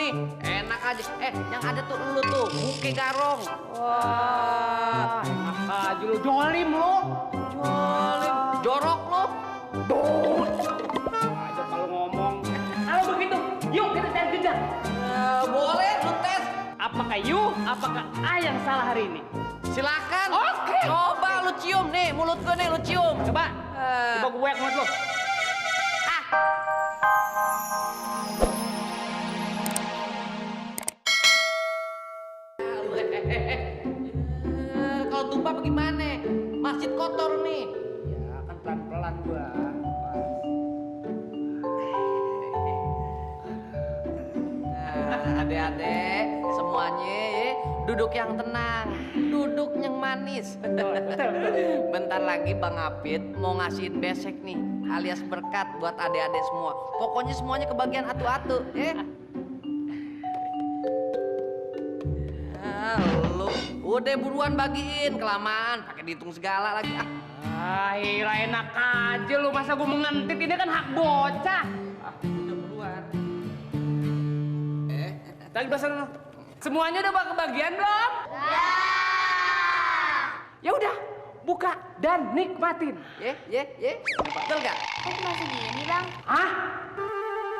begini, enak aja. Yang ada tuh lu tuh, muke garong. Wah, enak aja lu. Jolim lu. Jolim, jorok lu. Duh. Aja kalau ngomong. Kalau begitu, yuk kita cari jejak. Boleh, lu tes. Apakah you, apakah A yang salah hari ini? Silakan. Oke. Coba lu cium nih, mulut gue nih lu cium. Coba. Coba gue wek mulut lu. Kalau tumpah bagaimana? Masjid kotor nih. Ya kan pelan-pelan gua. Nah, adek-adek semuanya ya, duduk yang tenang, duduk yang manis. Bentar lagi Bang Apit mau ngasihin besek nih, alias berkat buat adek-adek semua. Pokoknya semuanya kebagian atu-atu, ya. Lu udah buruan bagiin, kelamaan, pakai dihitung segala lagi. Lah enak aja lu, masa gua mengentit, ini kan hak bocah. Udah buruan. Tadi bahasa semuanya udah kebagian belum? Ya udah, buka dan nikmatin. Ye. Betul gak? Kok cuma segini, Bang? Hah?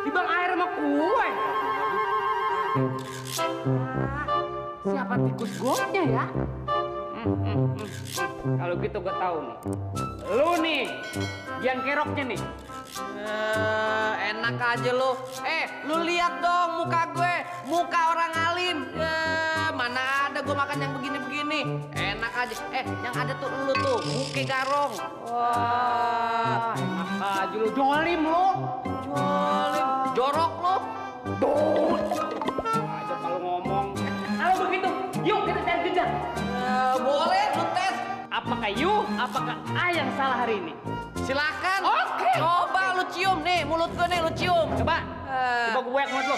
Dibang air sama kue. Siapa tikus gotnya ya? Kalau gitu gue tahu nih. Lu nih, yang keroknya nih. Enak aja lu. Lu lihat dong muka gue, muka orang alim. Mana ada gue makan yang begini-begini. Enak aja. Yang ada tuh lu tuh, muke garong. Wah, enak aja lu. Jolim lu. Jolim, jorok lu. Duh. Aja kalau ngomong. Kalau begitu, yuk kita cari jejak. Boleh, lu tes. Apakah you, apakah A yang salah hari ini? Silakan. Oke. Coba lu cium nih, mulut gue nih lu cium. Coba. Coba gue wek mulut lu.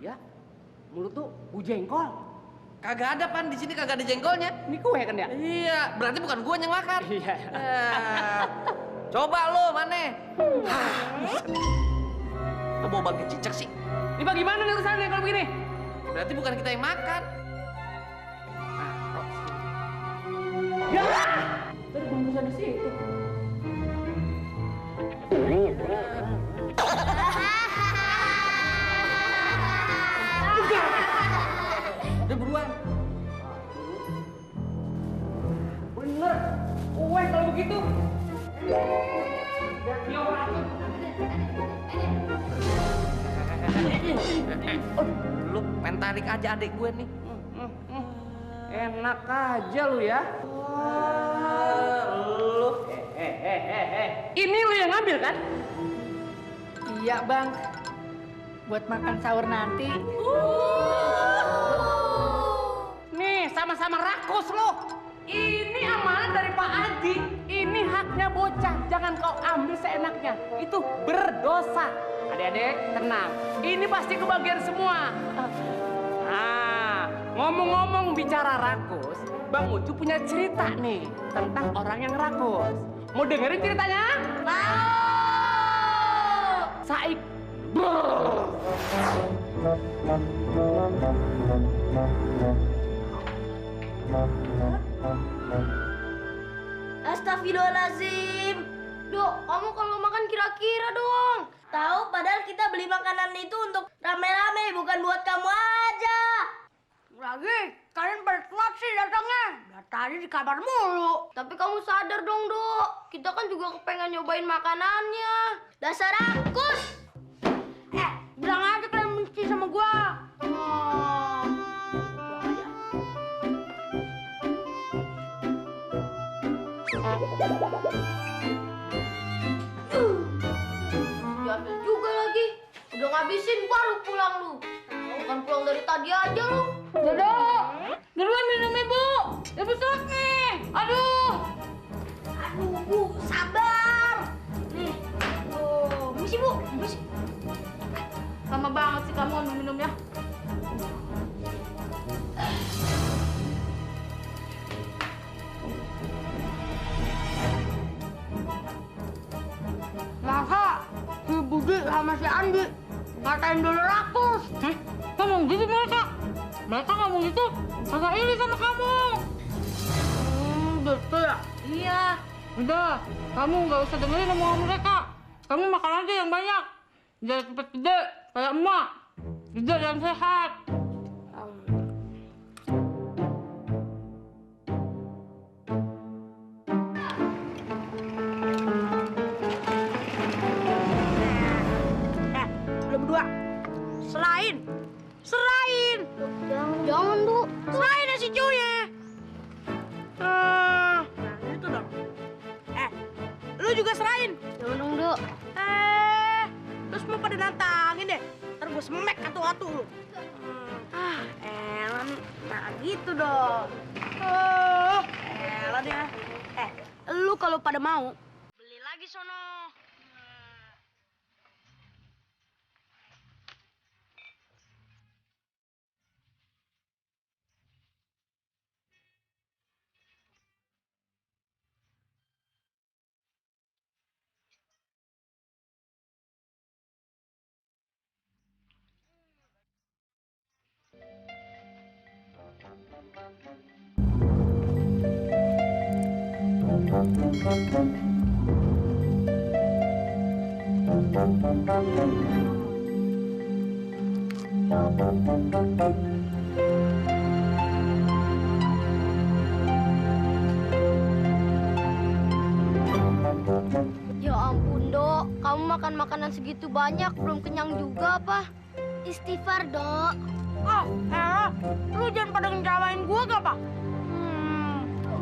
Iya. Mulut tuh jengkol. Kagak ada Pan, di sini kagak ada jengkolnya. Ini kue kan ya? Iya, berarti bukan gue yang makan. Iya. Coba lu mana? Kok bau bangke cicak sih? Ini bagaimana nih urusannya kalau begini? Berarti bukan kita yang makan. Ya! Tadi bungkusan di situ. Udah buruan. Bener. Kue kalau begitu. Dan dia racun. Lu pengen tarik aja adik gue nih. Enak aja lu ya. Lu. Ini lu yang ngambil kan? Iya, Bang. Buat makan sahur nanti. Nih, sama-sama rakus lu. Ini amanah dari Pak Adi. Ini haknya bocah. Jangan kau ambil seenaknya. Itu berdosa. Adik-adik, tenang. Ini pasti kebagian semua. Nah, ngomong-ngomong bicara rakus, Bang Ucu punya cerita nih tentang orang yang rakus. Mau dengerin ceritanya? Mau! Saik. Astagfirullahaladzim. Dok, kamu kalau makan kira-kira dong. Tahu padahal kita beli makanan itu untuk rame-rame, bukan buat kamu aja. Lagi, kalian bertelat sih datangnya. Dari tadi di kamar mulu. Tapi kamu sadar dong, Dok. Kita kan juga kepengen nyobain makanannya. Dasar rakus. Bilang aja kalian benci sama gua. Diambil juga lagi. Udah ngabisin baru pulang lu. Bukan pulang dari tadi aja lu. Dodok, duluan minum ibu. Ibu sakit. Aduh. Aduh, Bu, sabar. Nih. Oh, misi, Bu. Misi. Lama banget sih kamu ambil minumnya. Masa si Budi sama si Andi Ngatain dulu rakus. Ngomong gitu mereka. Mereka ngomong gitu kata iri sama kamu. Gitu ya? Iya. Udah, kamu nggak usah dengerin omongan mereka. Kamu makan aja yang banyak. Jangan cepet gede kayak emak. Gede dan sehat. Belum dua. Serain. Serain. Jangan, Bu. Serain nasi cuy. Nah, itu dong. Lu juga serain. Jangan dong, Dok. Terus mau pada nantangin deh. Ntar gue semek atu-atu lu. Elah nih. Nah, gitu dong. Elah deh. Lu kalau pada mau, beli lagi sono. Ya ampun, Dok. Kamu makan makanan segitu banyak, belum kenyang juga apa? Istighfar, Dok. Oh, lu jangan pada ngejamain gua gak, Pak?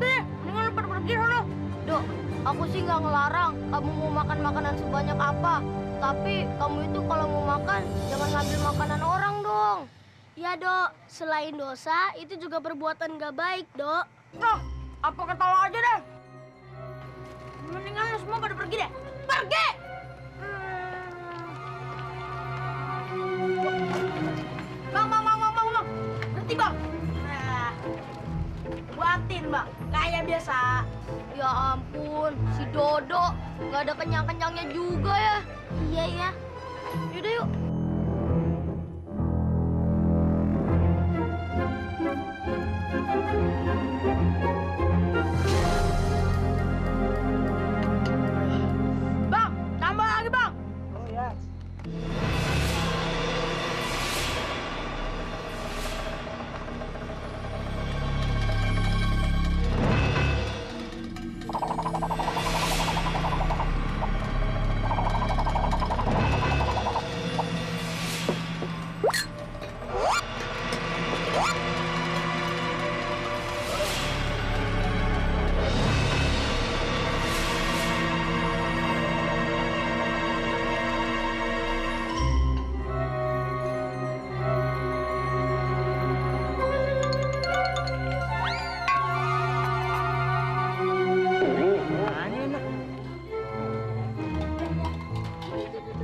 Deh, mendingan lu pada pergi sono. Dok, aku sih nggak ngelarang kamu mau makan makanan sebanyak apa. Tapi kamu itu kalau mau makan, jangan ngambil makanan orang dong. Ya, Dok. Selain dosa, itu juga perbuatan gak baik, Dok. Noh, apa kata lo aja deh. Mendingan lu semua pada pergi deh. Pergi! Bang. Berhenti, Bang. Nah, buatin, Bang. Kayak biasa. Ya ampun, si Dodo nggak ada kenyang-kenyangnya juga ya. Iya, ya. Yaudah yuk. Bang, tambah lagi, Bang. Oh ya.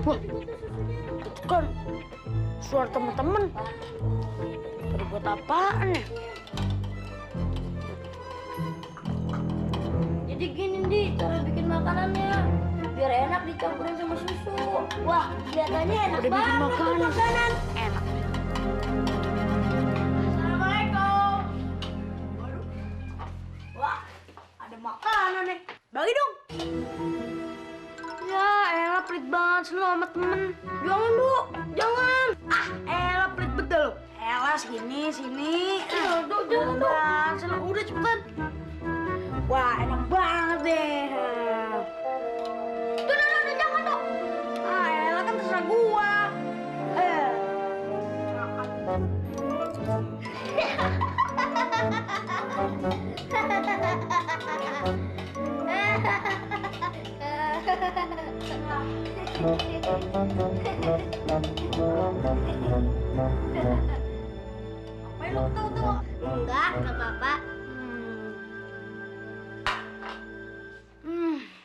Wah, itu kan suara teman-teman. Pada buat apaan ya? Jadi gini nih cara bikin makanannya, biar enak dicampurin sama susu. Wah, kelihatannya enak Udah bikin banget makanan. tuh makanan. Enak. Assalamualaikum. Waduh. Wah, ada makanan nih. Bagi dong. Ya, elah pelit banget sih lu sama temen. Jangan, Bu. Jangan. Elah pelit betul. Elah sini. Jangan, Dok. Udah cepetan. Wah, enak banget deh. Udah, jangan Dok. Elah kan terserah gua. Apa lu tahu? Enggak apa-apa.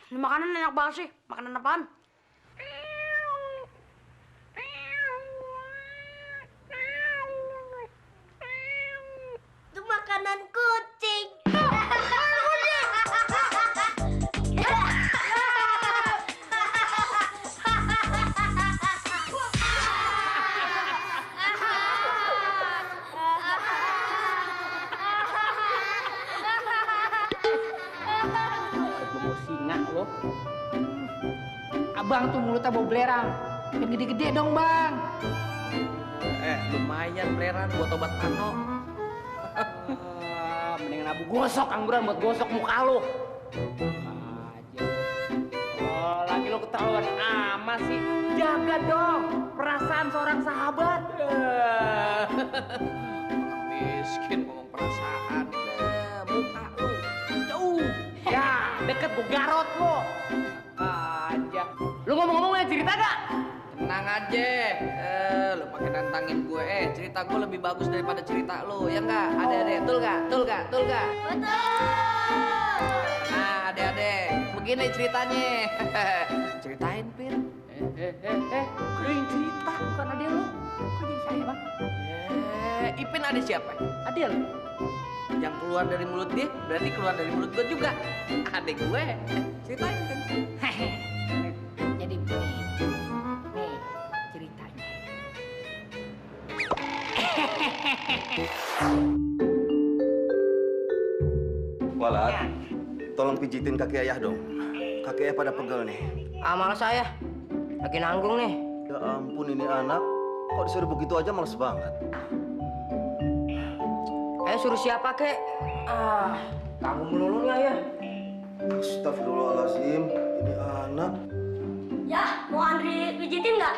Ini makanan enak banget sih. Makanan apaan? Itu makanan kucing. singa lo. Abang tuh mulutnya bau belerang. Yang gede-gede dong, Bang. Lumayan belerang buat obat pano. Mendingan abu gosok angguran buat gosok muka lo. Aja. Oh, lagi lo ketahuan amat sih. Jaga dong perasaan seorang sahabat. Miskin ngomong perasaan. Muka lu jauh. Ya, deket gue garot lo. Aja. Lu ngomong-ngomong ya cerita gak? Tenang aja, lu pakai nantangin gue. Cerita gue lebih bagus daripada cerita lu, ya enggak? Ade-ade, betul gak? Betul gak? Betul gak? Betul. Nah, ade-ade, begini ceritanya. Ceritain, Pir. Lu yang cerita bukan adek lu. Kok jadi saya, Bang? Ipin ada siapa? Adek lu. Yang keluar dari mulut dia, berarti keluar dari mulut gue juga. Adek gue. Ceritain, Pin. Jadi begini. Nih, ceritanya. Walat, tolong pijitin kaki ayah dong. Kaki ayah pada pegel nih. Malas saya. Lagi nanggung nih. Ya ampun, ini anak. Kok disuruh begitu aja males banget. Suruh siapa, kek? Tanggung melulu nih, ayah. Astagfirullahaladzim, ini anak. Ya, mau Andri pijitin nggak?